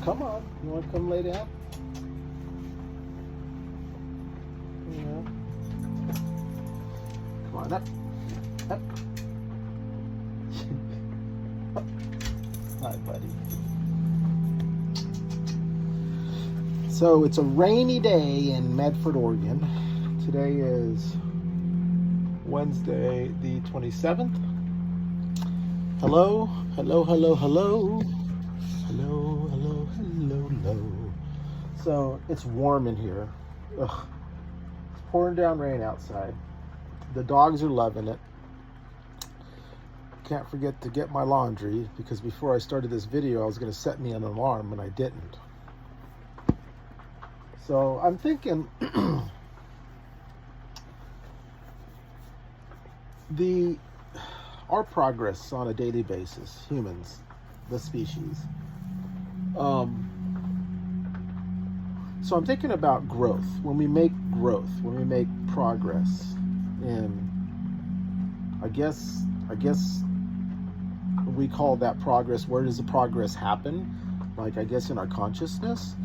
come on. You want to come lay down? Yeah. Come on, up. Up. Hi, buddy. So it's a rainy day in Medford, Oregon. Today is Wednesday, the 27th. Hello, hello, hello, hello. Hello, hello, hello, hello. So it's warm in here. Ugh. It's pouring down rain outside. The dogs are loving it. Can't forget to get my laundry, because before I started this video I was going to set me an alarm and I didn't. So I'm thinking our progress on a daily basis, humans, the species. So I'm thinking about growth. When we make growth, when we make progress, and I guess we call that progress. Where does the progress happen? Like, I guess in our consciousness.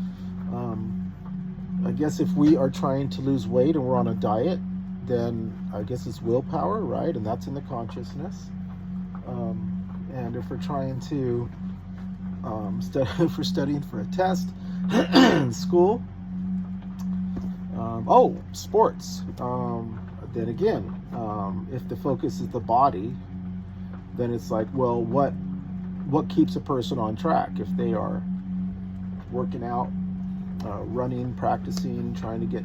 I guess if we are trying to lose weight and we're on a diet, then I guess it's willpower, right? And that's in the consciousness. And if we're trying to if we're studying for a test in school, sports. Then again, if the focus is the body, then it's like, well, what keeps a person on track? If they are working out, running, practicing, trying to get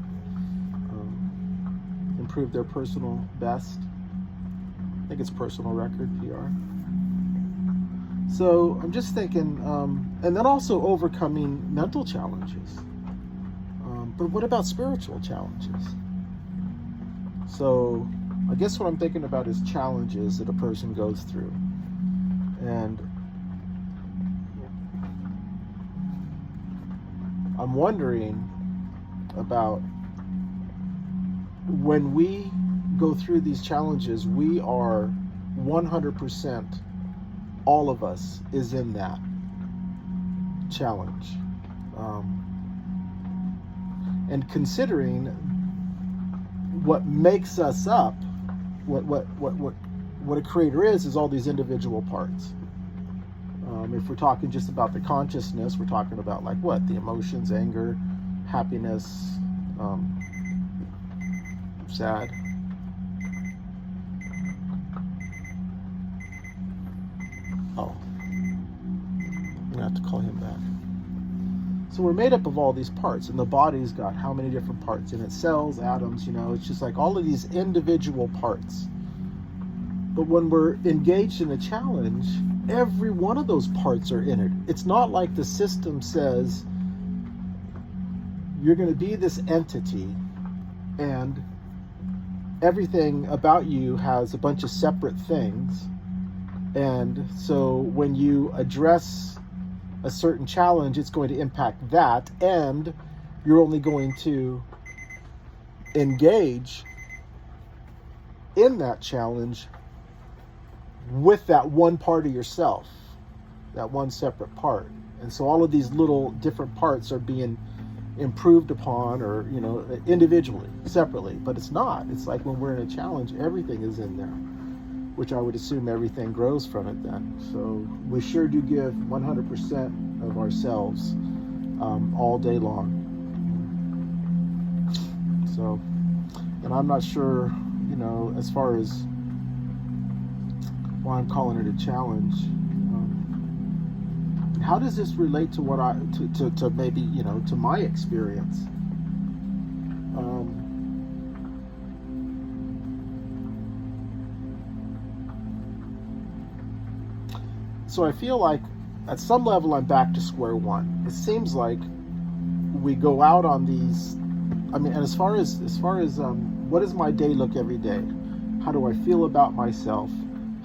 improve their personal best. I think it's personal record, PR. So I'm just thinking, and then also overcoming mental challenges. But what about spiritual challenges? So I guess what I'm thinking about is challenges that a person goes through. And I'm wondering about when we go through these challenges, we are 100%, all of us is in that challenge. And considering what makes us up, what a creator is all these individual parts. If we're talking just about the consciousness, we're talking about like what? The emotions, anger, happiness, sad. Oh, I'm gonna have to call him back. So we're made up of all these parts, and the body's got how many different parts in it? Cells, atoms, it's just like all of these individual parts. But when we're engaged in a challenge, every one of those parts are in it. It's not like the system says you're going to be this entity and everything about you has a bunch of separate things. And so when you address a certain challenge, it's going to impact that, and you're only going to engage in that challenge with that one part of yourself, that one separate part. And so all of these little different parts are being improved upon, or individually, separately. But it's not. It's like when we're in a challenge, everything is in there, which I would assume everything grows from it then. So we sure do give 100% of ourselves all day long. So, and I'm not sure, as far as why I'm calling it a challenge. How does this relate to what to maybe, to my experience? So I feel like at some level I'm back to square one. It seems like we go out on these, and as far as what does my day look every day? How do I feel about myself?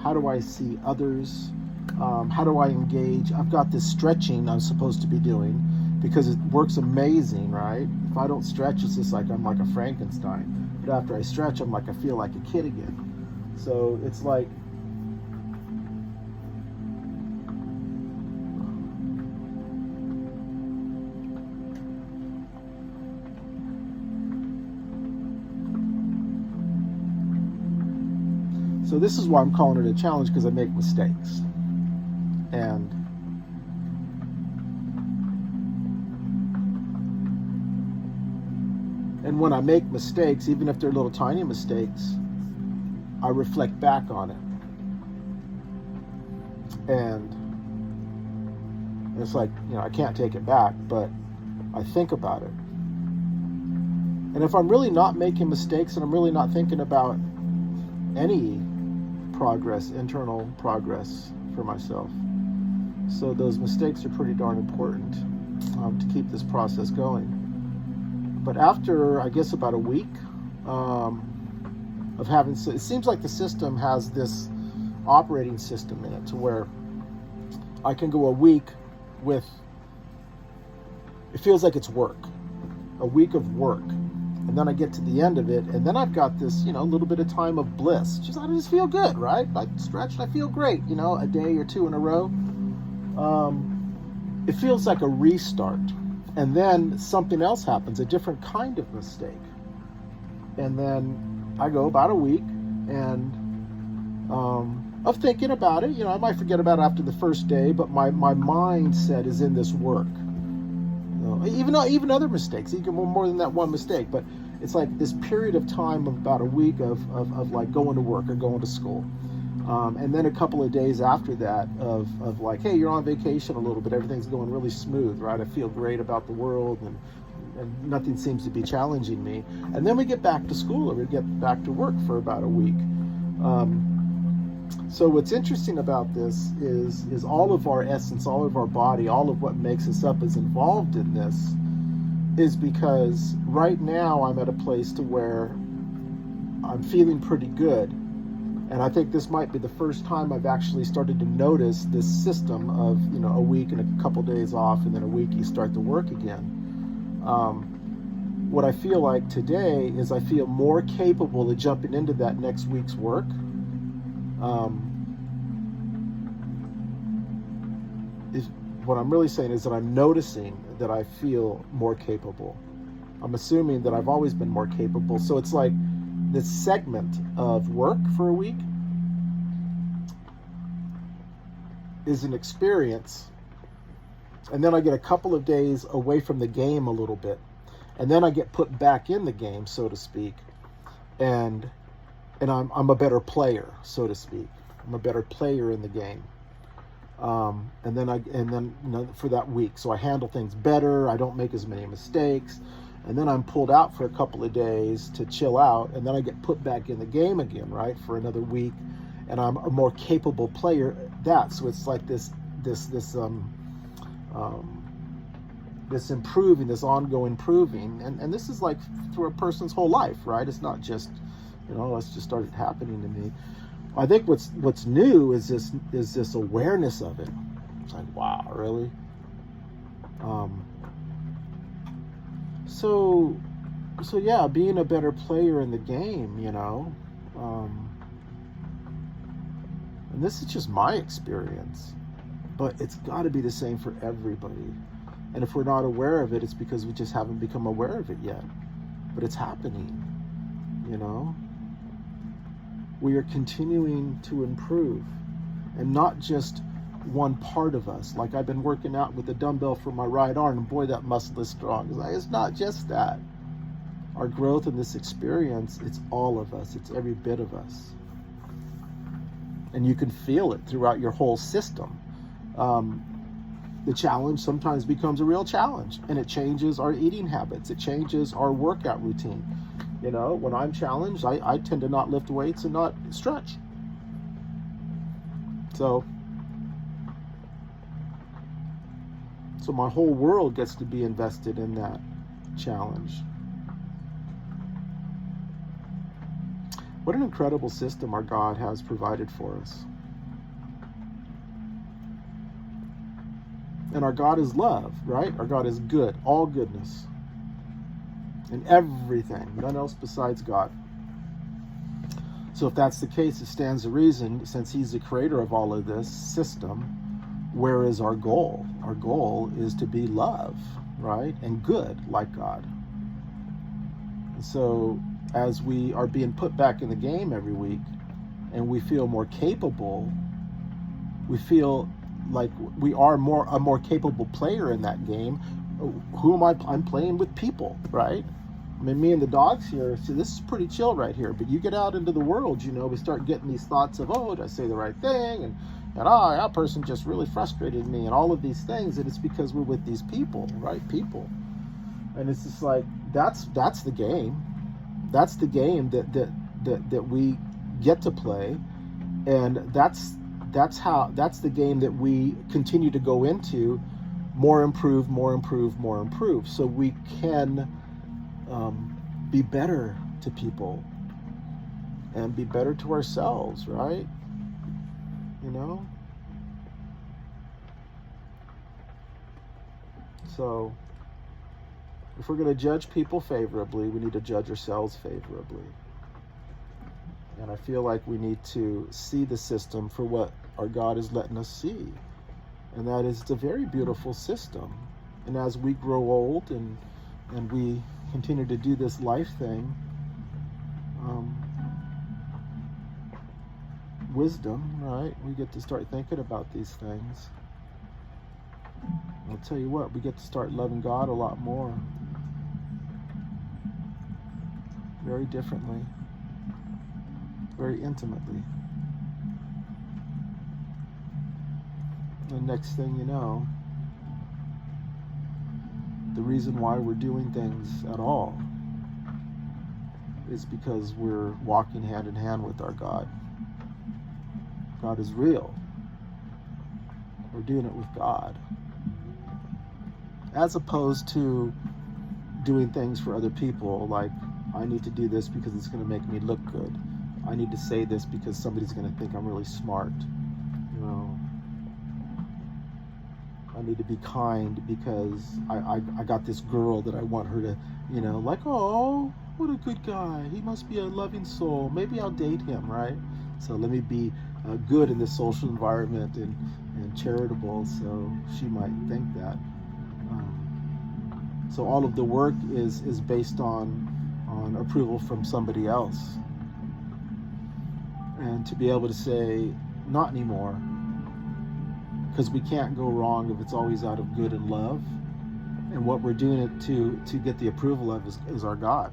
How do I see others? How do I engage? I've got this stretching I'm supposed to be doing because it works amazing, right? If I don't stretch, it's just like I'm like a Frankenstein. But after I stretch, I feel like a kid again. So it's like, So this is why I'm calling it a challenge, because I make mistakes. And when I make mistakes, even if they're little tiny mistakes, I reflect back on it. And it's like, I can't take it back, but I think about it. And if I'm really not making mistakes and I'm really not thinking about any progress, internal progress for myself, so those mistakes are pretty darn important to keep this process going. But after, I guess, about a week of having, it seems like the system has this operating system in it to where I can go a week with, it feels like it's work, a week of work. And then I get to the end of it, and then I've got this, little bit of time of bliss. I just feel good, right? I stretch and I feel great, a day or two in a row. It feels like a restart. And then something else happens, a different kind of mistake. And then I go about a week and of thinking about it. I might forget about it after the first day, but my mindset is in this work. Even other mistakes, even more than that one mistake. But it's like this period of time of about a week of like going to work or going to school. And then a couple of days after that of like, hey, you're on vacation a little bit, everything's going really smooth, right? I feel great about the world and nothing seems to be challenging me. And then we get back to school or we get back to work for about a week. So what's interesting about this is all of our essence, all of our body, all of what makes us up is involved in this, is because right now I'm at a place to where I'm feeling pretty good. And I think this might be the first time I've actually started to notice this system of, a week and a couple days off, and then a week you start to work again. What I feel like today is I feel more capable of jumping into that next week's work. What I'm really saying is that I'm noticing that I feel more capable. I'm assuming that I've always been more capable. So it's like this segment of work for a week is an experience, and then I get a couple of days away from the game a little bit, and then I get put back in the game, so to speak, and I'm a better player, so to speak. I'm a better player in the game. And then for that week, so I handle things better. I don't make as many mistakes. And then I'm pulled out for a couple of days to chill out, and then I get put back in the game again, right, for another week, and I'm a more capable player. So it's like this improving, this ongoing improving, and this is like through a person's whole life, right? It's not just, it's just started happening to me. I think what's new is this awareness of it. It's like, wow, really? So yeah, being a better player in the game, and this is just my experience, but it's got to be the same for everybody. And if we're not aware of it, it's because we just haven't become aware of it yet. But it's happening, We are continuing to improve, and not just one part of us. Like I've been working out with a dumbbell for my right arm, and boy, that muscle is strong. It's not just that. Our growth in this experience, it's all of us. It's every bit of us. And you can feel it throughout your whole system. The challenge sometimes becomes a real challenge, and it changes our eating habits. It changes our workout routine. When I'm challenged, I tend to not lift weights and not stretch. So my whole world gets to be invested in that challenge. What an incredible system our God has provided for us. And our God is love, right? Our God is good, all goodness. And everything, none else besides God. So if that's the case, it stands to reason, since he's the creator of all of this system, where is our goal? Our goal is to be love, right? And good, like God. And so as we are being put back in the game every week, and we feel more capable, we feel like we are a more capable player in that game. Who am I? I'm playing with people, right? I mean, me and the dogs here, so this is pretty chill right here. But you get out into the world, we start getting these thoughts of, oh, did I say the right thing? And that person just really frustrated me, and all of these things. And it's because we're with these people, right? People. And it's just like, that's the game. That's the game that we get to play. And that's the game that we continue to go into, more improve, so we can be better to people and be better to ourselves, right? So if we're going to judge people favorably, we need to judge ourselves favorably. And I feel like we need to see the system for what our God is letting us see. And that is, it's a very beautiful system. And as we grow old and we continue to do this life thing, wisdom, right? We get to start thinking about these things. I'll tell you what, we get to start loving God a lot more. Very differently. Very intimately. The next thing you know, the reason why we're doing things at all is because we're walking hand in hand with our God. God is real. We're doing it with God. As opposed to doing things for other people, like, I need to do this because it's going to make me look good. I need to say this because somebody's going to think I'm really smart. I need to be kind because I got this girl that I want her to, like, oh, what a good guy. He must be a loving soul. Maybe I'll date him, right? So let me be good in this social environment and charitable, so she might think that. So all of the work is based on approval from somebody else. And to be able to say, not anymore, because we can't go wrong if it's always out of good and love. And what we're doing it to get the approval of is our God,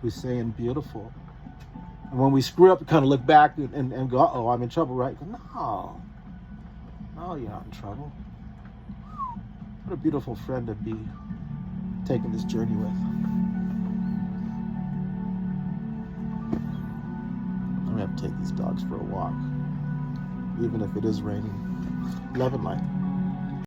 who's saying beautiful. And when we screw up, we kind of look back and go, oh, I'm in trouble, right? No, you're not in trouble. What a beautiful friend to be taking this journey with. I'm going to have to take these dogs for a walk, even if it is raining. Love and light.